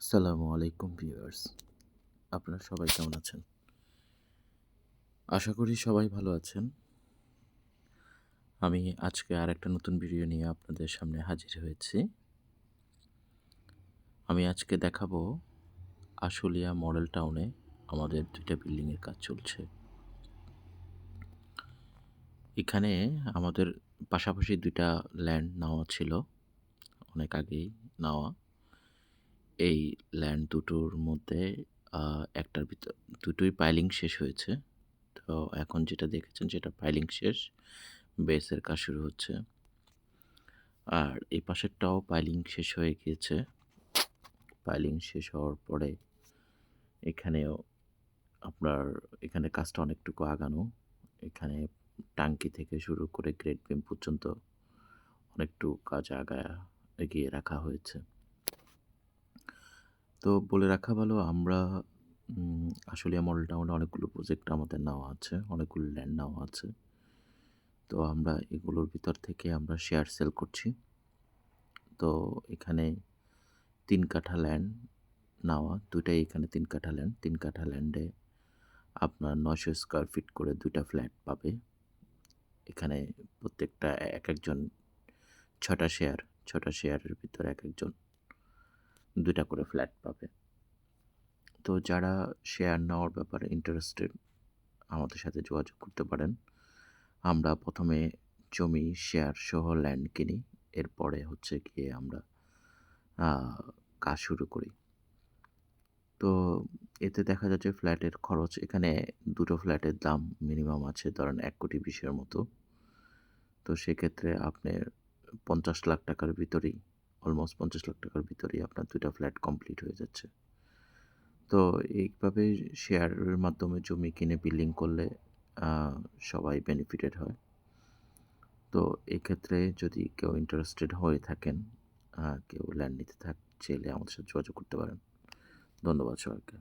আসসালামু আলাইকুম ভিউয়ার্স। আপনারা সবাই কেমন আছেন? আশা করি সবাই ভালো আছেন। আমি আজকে আরেকটা নতুন ভিডিও নিয়ে আপনাদের সামনে হাজির হয়েছি। আমি আজকে দেখাবো আশুলিয়া মডেল টাউনে আমাদের ২ টা বিল্ডিং এর কাজ চলছে। এখানে আমাদের পাশাপাশি ২ টা ল্যান্ড নেওয়া ছিল। অনেক আগেই নেওয়া। এই ল্যান্ড দুটোর মধ্যে আ একটার ভিতর দুটোই পাইলিং শেষ হয়েছে। তো এখন যেটা দেখেছেন সেটা পাইলিং শেষ। বেসের কাজ শুরু হচ্ছে। আর এই পাশেরটাও পাইলিং শেষ হয়ে গিয়েছে। পাইলিং শেষ হওয়ার পরে এখানেও আপনার এখানে কাজটা অনেকটুকু আগানো। এখানে টাঙ্কি থেকে শুরু করে গ্রেড বিম পর্যন্ত অনেকটু কাজ এগিয়ে রাখা হয়েছে। তো বলে রাখা ভালো আমরা আশুলিয়া মডেল টাউনে অনেকগুলো প্রজেক্ট আমাদের নেওয়া আছে। অনেকগুলো ল্যান্ড নেওয়া আছে। তো আমরা এগুলোর ভিতর থেকে আমরা শেয়ার সেল করছি। তো এখানে ৩ কাঠা ল্যান্ড নেওয়া। ২ টাই এখানে ৩ কাঠা ল্যান্ড। ৩ কাঠা ল্যান্ডে আপনার ৯০০ স্কয়ার ফিট করে ২ টা ফ্ল্যাট পাবে। এখানে প্রত্যেকটা একেকজন ৬ টা শেয়ার। ৬ টা শেয়ারের ভিতরে একেকজন ২ টা করে ফ্ল্যাট পাবে। তো যারা শেয়ার নেওয়ার ব্যাপারে ইন্টারেস্টেড আমাদের সাথে যোগাযোগ করতে পারেন। আমরা ১ম এ জমি শেয়ার সহ ল্যান্ড কিনি। এরপরে হচ্ছে গিয়ে আমরা আ কাজ শুরু করি। তো এতে দেখা যাচ্ছে ফ্ল্যাটের খরচ এখানে ২ টো ফ্ল্যাটের দাম মিনিমাম আছে ধরেন ১,২০,০০,০০০ এর মতো। তো সেক্ষেত্রে আপনার ৳৫০,০০,০০০ ভিতরেই অলমোস্ট ৳৫০,০০,০০০ ভিতরেই আপনার ২ টা ফ্ল্যাট কমপ্লিট হয়ে যাচ্ছে। তো এইভাবে শেয়ারের মাধ্যমে জমি কিনে বিল্ডিং করলে আ সবাই বেনিফিটেড হয়। তো এক্ষেত্রে যদি কেউ ইন্টারেস্টেড হয়ে থাকেন, কেউ ল্যান্ড নিতে চাইলে আমাদের সাথে যোগাযোগ করতে পারেন। ধন্যবাদ সবাইকে।